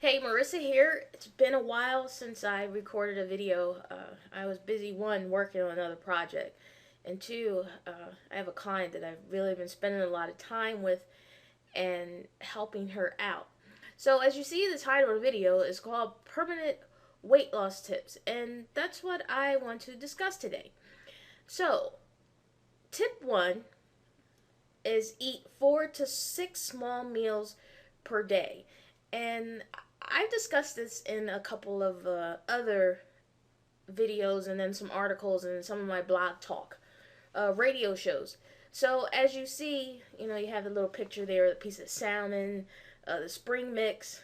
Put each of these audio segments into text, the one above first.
Hey, Marissa here. It's been a while since I recorded a video. I was busy, one, working on another project, and two, I have a client that I've really been spending a lot of time with and helping her out. So, as you see, the title of the video is called Permanent Weight Loss Tips, and that's what I want to discuss today. So, tip one is eat 4 to 6 small meals per day. And I've discussed this in a couple of other videos and then some articles and some of my blog talk radio shows. So as you see, you have the little picture there, the piece of salmon, the spring mix,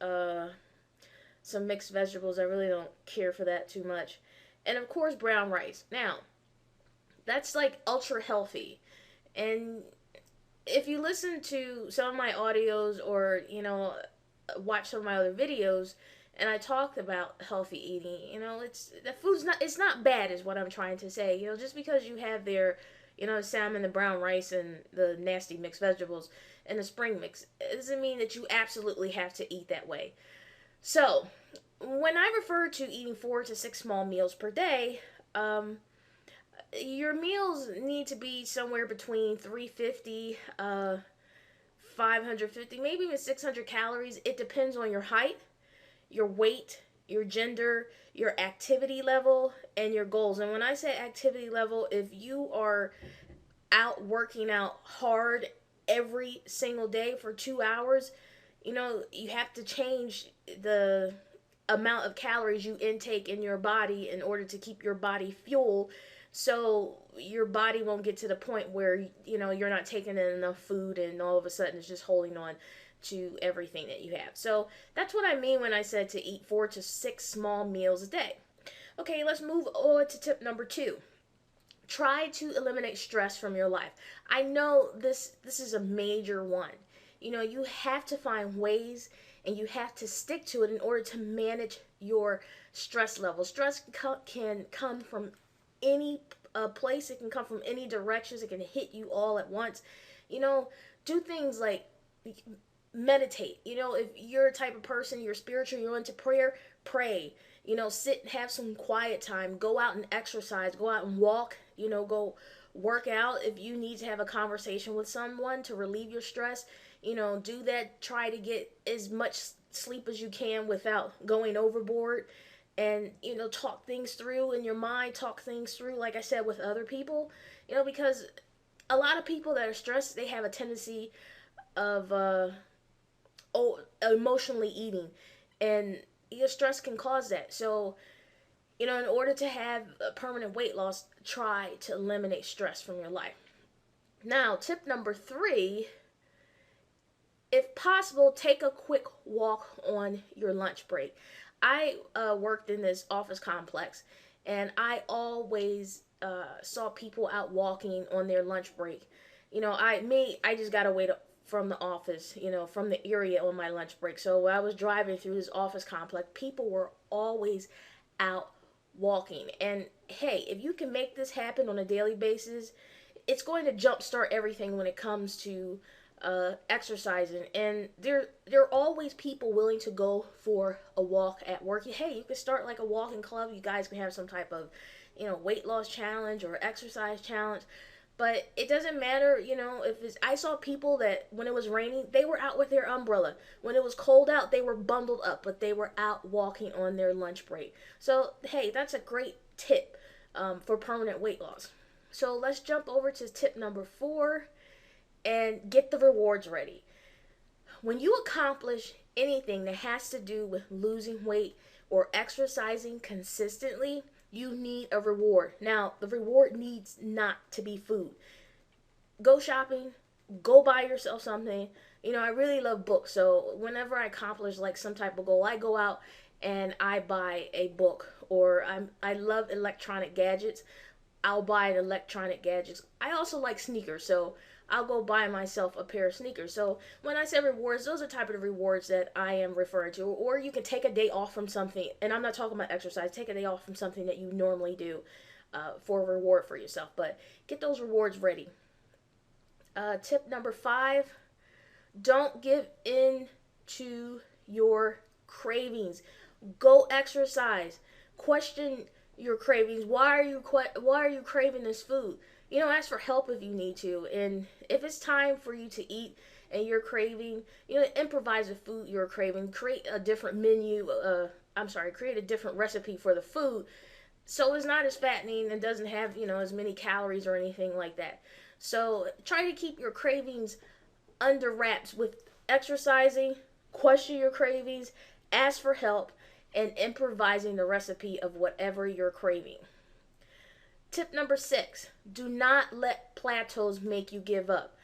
uh, some mixed vegetables. I really don't care for that too much. And of course, brown rice. Now, that's like ultra healthy. And if you listen to some of my audios or watch some of my other videos and I talked about healthy eating, it's the food's not, it's not bad is what I'm trying to say. Just because you have their salmon, the brown rice, and the nasty mixed vegetables and the spring mix, it doesn't mean that you absolutely have to eat that way. So when I refer to eating 4 to 6 small meals per day, your meals need to be somewhere between 350 550, maybe even 600 calories. It depends on your height, your weight, your gender, your activity level, and your goals. And when I say activity level, if you are out working out hard every single day for 2 hours, you have to change the amount of calories you intake in your body in order to keep your body fuel, so your body won't get to the point where you're not taking in enough food and all of a sudden it's just holding on to everything that you have. So that's what I mean when I said to eat 4 to 6 small meals a day. Okay, let's move on to tip number two. Try to eliminate stress from your life. I know this is a major one. You have to find ways and you have to stick to it in order to manage your stress level. Stress can come from any place. It can come from any directions. It can hit you all at once. You know, do things like meditate. If you're a type of person, you're spiritual, you're into prayer, pray. Sit and have some quiet time. Go out and exercise. Go out and walk. Go work out. If you need to have a conversation with someone to relieve your stress, do that. Try to get as much sleep as you can without going overboard. And talk things through in your mind, talk things through, like I said, with other people. Because a lot of people that are stressed, they have a tendency of emotionally eating, and your stress can cause that. So in order to have a permanent weight loss, try to eliminate stress from your life. Now, tip number three: if possible, take a quick walk on your lunch break. I worked in this office complex, and I always saw people out walking on their lunch break. I just got away from the office, from the area on my lunch break. So when I was driving through this office complex, people were always out walking. And hey, if you can make this happen on a daily basis, it's going to jumpstart everything when it comes to exercising. And there are always people willing to go for a walk at work. Hey, you can start like a walking club. You guys can have some type of weight loss challenge or exercise challenge. But it doesn't matter, if it's. I saw people that when it was raining, they were out with their umbrella. When it was cold out, they were bundled up, but they were out walking on their lunch break. So hey, that's a great tip for permanent weight loss. So let's jump over to tip number four and get the rewards ready. When you accomplish anything that has to do with losing weight or exercising consistently, you need a reward. Now, the reward needs not to be food. Go shopping, go buy yourself something. I really love books, so whenever I accomplish like some type of goal, I go out and I buy a book. Or I love electronic gadgets. I'll buy an electronic gadgets. I also like sneakers, so I'll go buy myself a pair of sneakers. So when I say rewards, those are the type of rewards that I am referring to. Or you can take a day off from something, and I'm not talking about exercise. Take a day off from something that you normally do for a reward for yourself. But get those rewards ready. Tip number five: don't give in to your cravings. Go exercise. Question your cravings. Why are you craving this food? Ask for help if you need to. And if it's time for you to eat and you're craving, improvise the food you're craving. Create a different menu. Create a different recipe for the food, so it's not as fattening and doesn't have as many calories or anything like that. So try to keep your cravings under wraps with exercising. Question your cravings, ask for help, and improvising the recipe of whatever you're craving. Tip number 6, do not let plateaus make you give up.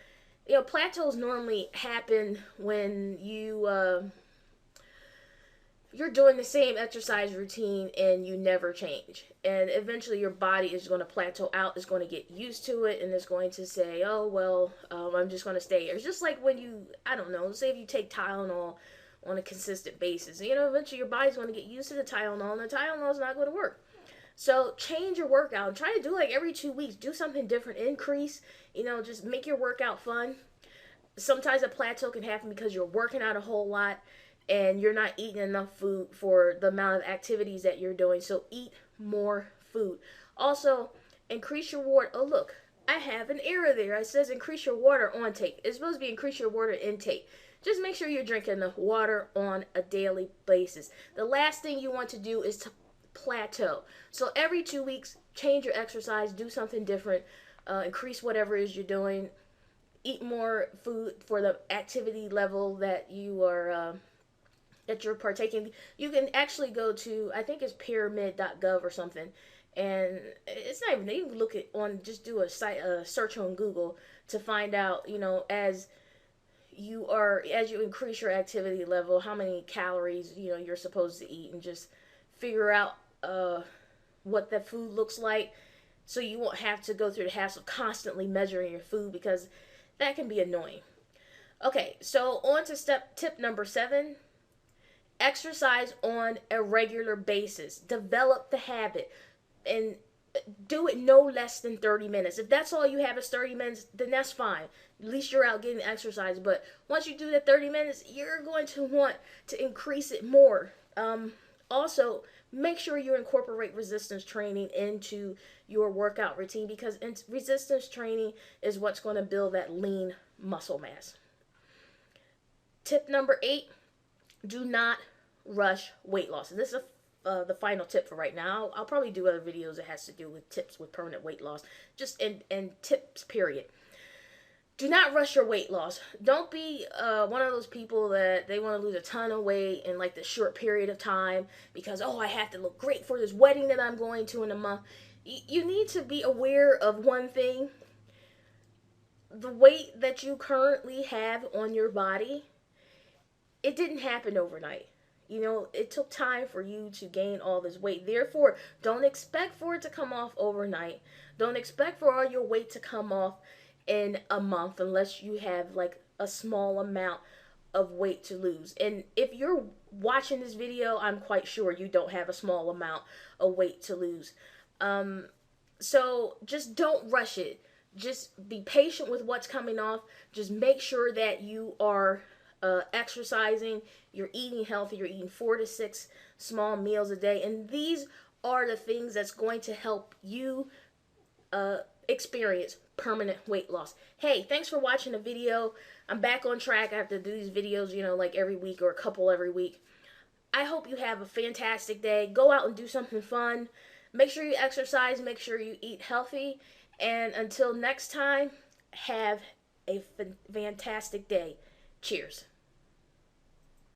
Plateaus normally happen when you're doing the same exercise routine and you never change. And eventually your body is going to plateau out, is going to get used to it, and is going to say, oh, well, I'm just going to stay here. It's just like when you, I don't know, say if you take Tylenol on a consistent basis. Eventually your body's going to get used to the Tylenol, and the Tylenol is not going to work. So change your workout. Try to do like every 2 weeks. Do something different. Increase. Just make your workout fun. Sometimes a plateau can happen because you're working out a whole lot and you're not eating enough food for the amount of activities that you're doing. So eat more food. Also, increase your water. Oh, look, I have an error there. It says increase your water intake. It's supposed to be increase your water intake. Just make sure you're drinking enough water on a daily basis. The last thing you want to do is to plateau. So every 2 weeks, change your exercise, do something different, increase whatever it is you're doing, eat more food for the activity level that you're partaking. You can actually go to, I think it's pyramid.gov or something, and it's not even, you can look at just do a search on Google to find out, as you increase your activity level, how many calories, you're supposed to eat, and just figure out what that food looks like, so you won't have to go through the hassle of constantly measuring your food, because that can be annoying. Okay, so on to tip number 7. Exercise on a regular basis. Develop the habit and do it no less than 30 minutes. If that's all you have is 30 minutes, then that's fine. At least you're out getting exercise. But once you do the 30 minutes, you're going to want to increase it more. Also, make sure you incorporate resistance training into your workout routine, because resistance training is what's going to build that lean muscle mass. Tip number 8, do not rush weight loss. And this is the final tip for right now. I'll probably do other videos that has to do with tips with permanent weight loss, just and tips period. Do not rush your weight loss. Don't be one of those people that they want to lose a ton of weight in like this short period of time because, oh, I have to look great for this wedding that I'm going to in a month. You need to be aware of one thing. The weight that you currently have on your body, it didn't happen overnight. It took time for you to gain all this weight. Therefore, don't expect for it to come off overnight. Don't expect for all your weight to come off in a month unless you have like a small amount of weight to lose. And if you're watching this video, I'm quite sure you don't have a small amount of weight to lose. So just don't rush it. Just be patient with what's coming off. Just make sure that you are exercising, you're eating healthy, you're eating 4 to 6 small meals a day. And these are the things that's going to help you experience permanent weight loss. Hey, thanks for watching the video. I'm back on track. I have to do these videos, like every week or a couple every week. I hope you have a fantastic day. Go out and do something fun. Make sure you exercise. Make sure you eat healthy. And until next time, have a fantastic day. Cheers.